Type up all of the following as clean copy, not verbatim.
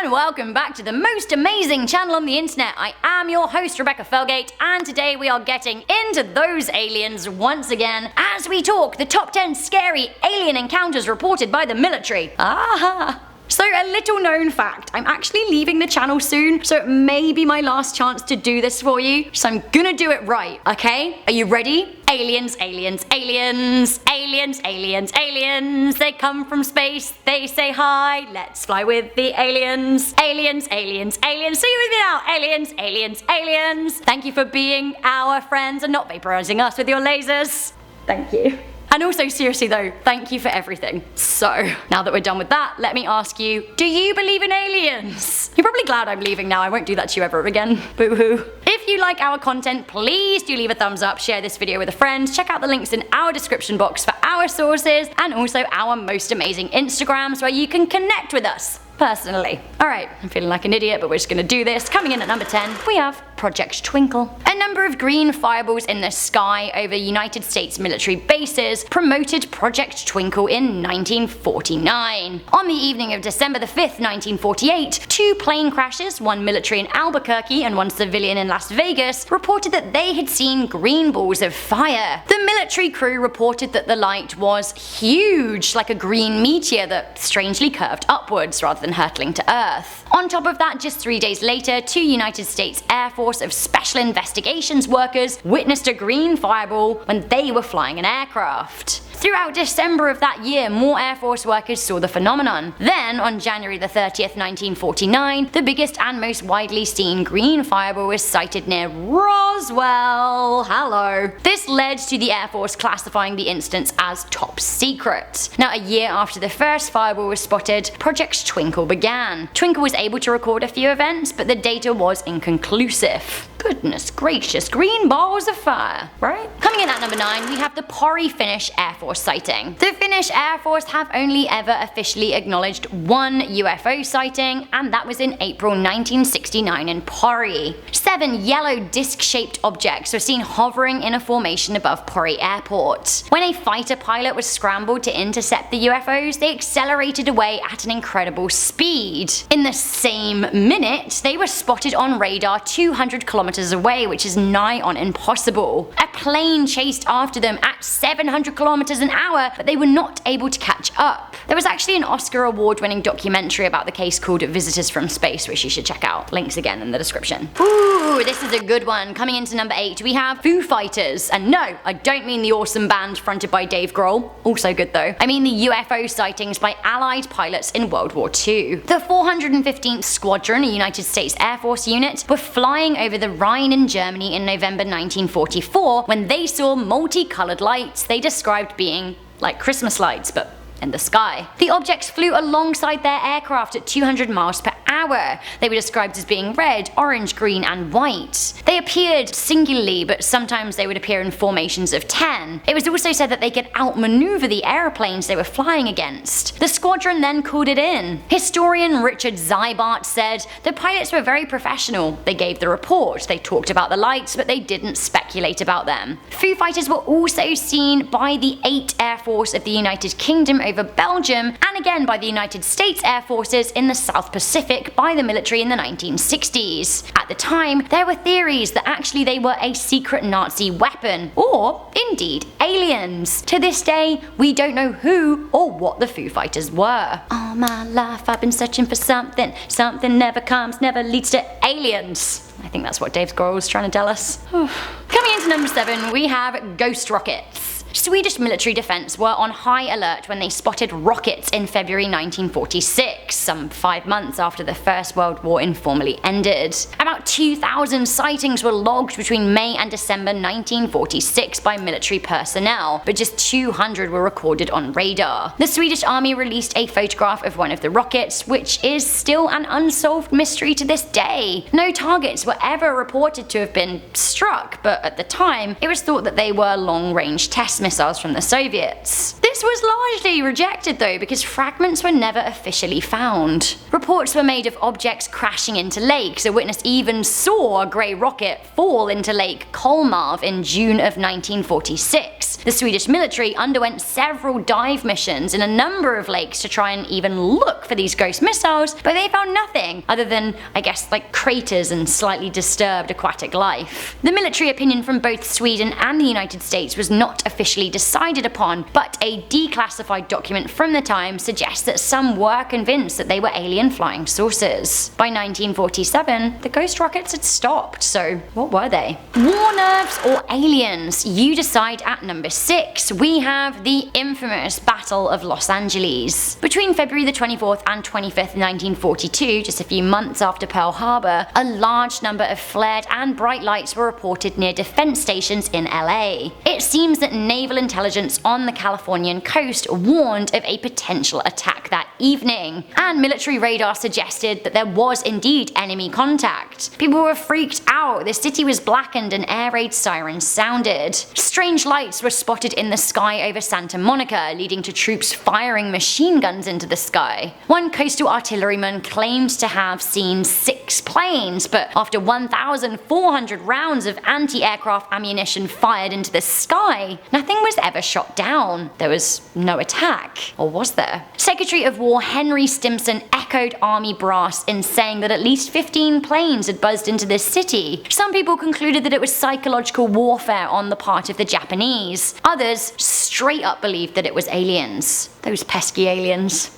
and welcome back to the most amazing channel on the internet. I am your host, Rebecca Felgate, and today we are getting into those aliens once again as we talk the top 10 scary alien encounters reported by the military. So a little known fact, I'm actually leaving the channel soon, so it may be my last chance to do this for you, so I'm gonna do it right, okay? Are you ready? Aliens, aliens, aliens, aliens, aliens, aliens, they come from space, they say hi, let's fly with the aliens. Aliens, aliens, aliens, see you with me now, aliens, aliens, aliens. Thank you for being our friends and not vaporizing us with your lasers. Thank you. And also, seriously though, thank you for everything. So, now that we're done with that, let me ask you, do you believe in aliens? You're probably glad I'm leaving now, I won't do that to you ever again. Boo-hoo. If you like our content, please do leave a thumbs up, share this video with a friend, check out the links in our description box for our sources, and also our most amazing Instagrams where you can connect with us personally. Alright, I'm feeling like an idiot, but we're just gonna do this. Coming in at number 10, we have Project Twinkle. A number of green fireballs in the sky over United States military bases promoted Project Twinkle in 1949. On the evening of December the 5th, 1948, two plane crashes, one military in Albuquerque and one civilian in Las Vegas, reported that they had seen green balls of fire. The military crew reported that the light was huge, like a green meteor that strangely curved upwards rather than hurtling to Earth. On top of that, just 3 days later, two United States Air Force of Special Investigations workers witnessed a green fireball when they were flying an aircraft. Throughout December of that year, more Air Force workers saw the phenomenon. Then, on January the 30th, 1949, the biggest and most widely seen green fireball was sighted near Roswell. Hello. This led to the Air Force classifying the instance as top secret. Now, a year after the first fireball was spotted, Project Twinkle began. Twinkle was able to record a few events, but the data was inconclusive. Goodness gracious, green balls of fire, right? Coming in at number 9, we have the PORI Finnish Air Force sighting. The Finnish Air Force have only ever officially acknowledged one UFO sighting, and that was in April 1969 in PORI. 7 yellow disc-shaped objects were seen hovering in a formation above PORI Airport. When a fighter pilot was scrambled to intercept the UFOs, they accelerated away at an incredible speed. In the same minute, they were spotted on radar 200 kilometers away, which is nigh on impossible. A plane chased after them at 700 kilometers an hour, but they were not able to catch up. There was actually an Oscar award-winning documentary about the case called Visitors from Space, which you should check out. Links again in the description. Ooh, this is a good one. Coming into number 8, we have Foo Fighters. And no, I don't mean the awesome band fronted by Dave Grohl. Also good though. I mean the UFO sightings by Allied pilots in World War II. The 415th Squadron, a United States Air Force unit, were flying over the Rhine in Germany in November 1944 when they saw multicolored lights they described being like Christmas lights, but in the sky. The objects flew alongside their aircraft at 200 miles per hour. They were described as being red, orange, green, and white. They appeared singularly, but sometimes they would appear in formations of 10. It was also said that they could outmaneuver the airplanes they were flying against. The squadron then called it in. Historian Richard Zybart said, "The pilots were very professional. They gave the report, they talked about the lights, but they didn't speculate about them." Foo Fighters were also seen by the 8th Air Force of the United Kingdom over Belgium, and again by the United States Air Forces in the South Pacific by the military in the 1960s. At the time, there were theories that actually they were a secret Nazi weapon, or indeed aliens. To this day, we don't know who or what the Foo Fighters were. All my life I've been searching for something, something never comes, never leads to aliens. I think that's what Dave Grohl was trying to tell us. Coming into number 7, we have ghost rockets. Swedish military defense were on high alert when they spotted rockets in February 1946, some 5 months after the First World War informally ended. About 2,000 sightings were logged between May and December 1946 by military personnel, but just 200 were recorded on radar. The Swedish army released a photograph of one of the rockets, which is still an unsolved mystery to this day. No targets were ever reported to have been struck, but at the time, it was thought that they were long-range test missiles from the Soviets. This was largely rejected though because fragments were never officially found. Reports were made of objects crashing into lakes. A witness even saw a grey rocket fall into Lake Kolmarv in June of 1946. The Swedish military underwent several dive missions in a number of lakes to try and even look for these ghost missiles, but they found nothing other than, I guess, like craters and slightly disturbed aquatic life. The military opinion from both Sweden and the United States was not officially decided upon, but a declassified document from the time suggests that some were convinced that they were alien flying saucers. By 1947, the ghost rockets had stopped, so what were they? War nerves or aliens? You decide at number 6. We have the infamous Battle of Los Angeles. Between February the 24th and 25th, 1942, just a few months after Pearl Harbor, a large number of flared and bright lights were reported near defense stations in LA. It seems that naval intelligence on the Californian coast warned of a potential attack that evening, and military radar suggested that there was indeed enemy contact. People were freaked out, the city was blackened and air raid sirens sounded. Strange lights were spotted in the sky over Santa Monica, leading to troops firing machine guns into the sky. One coastal artilleryman claimed to have seen 6 planes, but after 1,400 rounds of anti-aircraft ammunition fired into the sky, nothing was ever shot down. There was no attack, or was there? Secretary of War Henry Stimson echoed army brass in saying that at least 15 planes had buzzed into this city. Some people concluded that it was psychological warfare on the part of the Japanese. Others straight up believed that it was aliens. Those pesky aliens.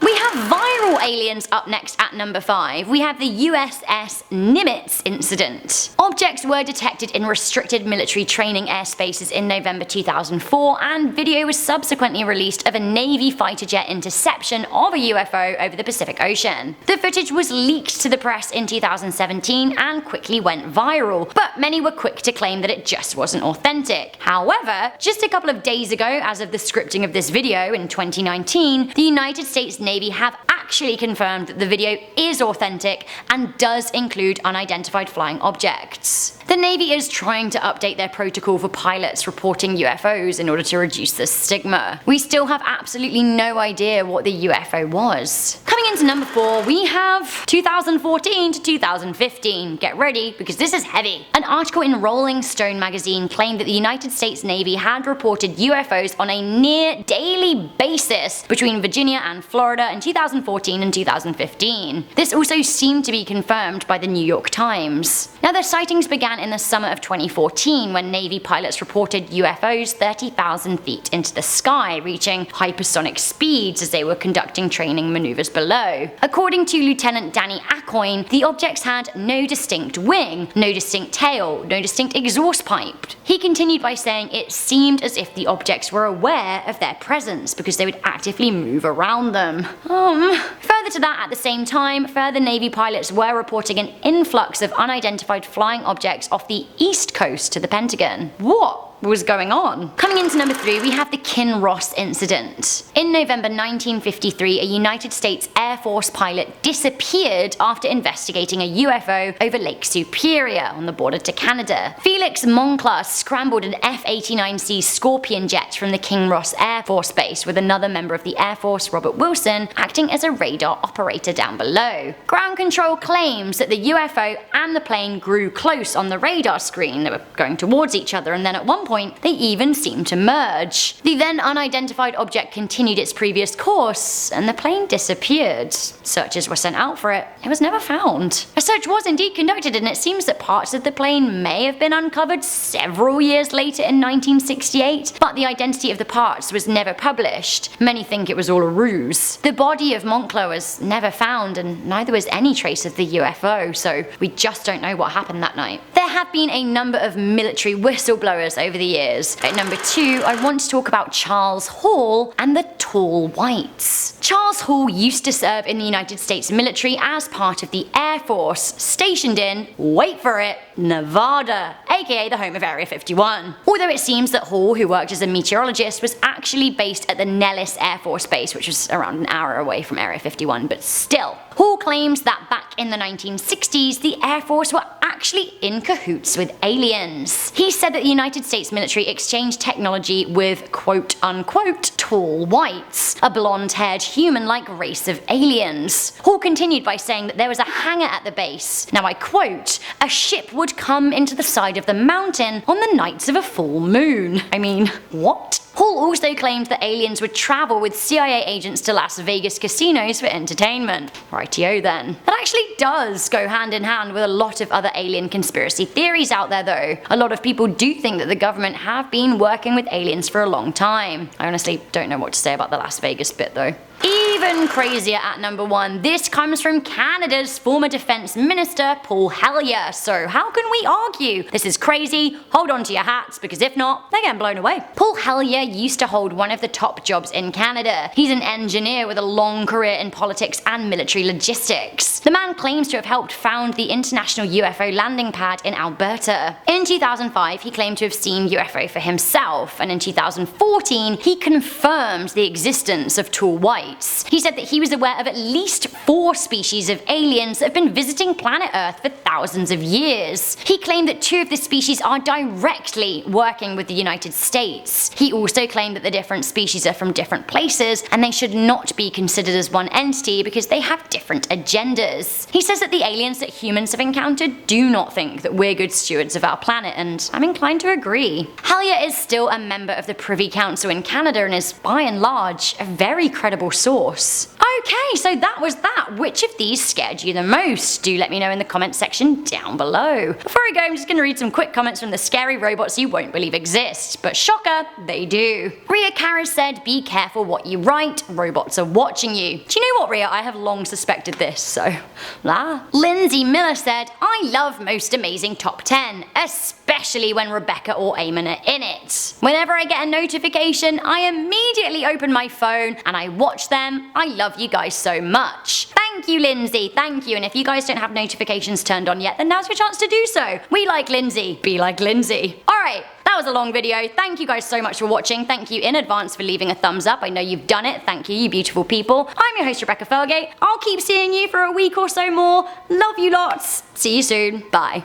We have viral aliens up next at number 5. We have the USS NIMITZ incident. Objects were detected in restricted military training airspaces in November 2004, and video was subsequently released of a Navy fighter jet interception of a UFO over the Pacific Ocean. The footage was leaked to the press in 2017 and quickly went viral, but many were quick to claim that it just wasn't authentic. However, just a couple of days ago, as of the scripting of this video in 2019, the United States Navy have actually confirmed that the video is authentic and does include unidentified flying objects. The Navy is trying to update their protocol for pilots reporting UFOs in order to reduce the stigma. We still have absolutely no idea what the UFO was. Coming into number 4, we have 2014 to 2015. Get ready, because this is heavy. An article in Rolling Stone magazine claimed that the United States Navy had reported UFOs on a near daily basis between Virginia and Florida in 2014 and 2015. This also seemed to be confirmed by the New York Times. Now, the sightings began in the summer of 2014 when Navy pilots reported UFOs 30,000 feet into the sky, reaching hypersonic speeds as they were conducting training maneuvers below. According to Lieutenant Danny Acoin, the objects had no distinct wing, no distinct tail, no distinct exhaust pipe. He continued by saying it seemed as if the objects were aware of their presence because they would actively move around them. Further to that, at the same time, further Navy pilots were reporting an influx of unidentified flying objects off the east coast to the Pentagon. What was going on? Coming into number 3, we have the KINROSS incident. In November 1953, a United States Air Force pilot disappeared after investigating a UFO over Lake Superior on the border to Canada. Felix Monclar scrambled an F-89C Scorpion jet from the KINROSS Air Force Base with another member of the Air Force, Robert Wilson, acting as a radar operator down below. Ground control claims that the UFO and the plane grew close on the radar screen. They were going towards each other, and then at one point they even seemed to merge. The then unidentified object continued its previous course, and the plane disappeared. Searchers were sent out for it. It was never found. A search was indeed conducted, and it seems that parts of the plane may have been uncovered several years later in 1968, but the identity of the parts was never published. Many think it was all a ruse. The body of Monclar was never found, and neither was any trace of the UFO, so we just don't know what happened that night. There have been a number of military whistleblowers over the years. At number 2, I want to talk about Charles Hall and the Tall Whites. Charles Hall used to serve in the United States military as part of the Air Force, stationed in, wait for it, Nevada, aka the home of Area 51. Although it seems that Hall, who worked as a meteorologist, was actually based at the Nellis Air Force Base, which was around an hour away from Area 51, but still. Hall claims that back in the 1960s, the Air Force were actually actually in cahoots with aliens. He said that the United States military exchanged technology with quote-unquote tall whites, a blonde-haired human-like race of aliens. Hall continued by saying that there was a hangar at the base. Now I quote, "A ship would come into the side of the mountain on the nights of a full moon." I mean, what? Hall also claimed that aliens would travel with CIA agents to Las Vegas casinos for entertainment. Rightio then. That actually does go hand in hand with a lot of other alien conspiracy theories out there though. A lot of people do think that the government have been working with aliens for a long time. I honestly don't know what to say about the Las Vegas bit though. Even crazier at number 1, this comes from Canada's former defense minister Paul Hellyer, so how can we argue? This is crazy, hold on to your hats because if not, they're getting blown away. Paul Hellyer used to hold one of the top jobs in Canada. He's an engineer with a long career in politics and military logistics. The man claims to have helped found the International UFO Landing Pad in Alberta. In 2005, he claimed to have seen UFO for himself, and in 2014, he confirmed the existence of tall whites. He said that he was aware of at least 4 species of aliens that have been visiting planet Earth for thousands of years. He claimed that 2 of the species are directly working with the United States. He also claimed that the different species are from different places and they should not be considered as one entity because they have different agendas. He says that the aliens that humans have encountered do not think that we're good stewards of our planet, and I'm inclined to agree. Hellyer is still a member of the Privy Council in Canada and is, by and large, a very credible source. Okay, so that was that. Which of these scared you the most? Do let me know in the comment section down below. Before I go, I'm just going to read some quick comments from the scary robots you won't believe exist, but shocker, they do. Rea Kariz said, "Be careful what you write, robots are watching you." Do you know what, Rea? I have long suspected this, so la. Lindsay Miller said, "I love Most Amazing Top 10, especially when Rebecca or Eamon are in it. Whenever I get a notification, I immediately open my phone and I watch them. I love you guys so much." Thank you, Lindsay, thank you, and if you guys don't have notifications turned on yet, then now's your chance to do so. We like Lindsay, be like Lindsay. Alright, that was a long video. Thank you guys so much for watching. Thank you in advance for leaving a thumbs up. I know you've done it. Thank you, you beautiful people. I'm your host, Rebecca Felgate. I'll keep seeing you for a week or so more. Love you lots. See you soon. Bye.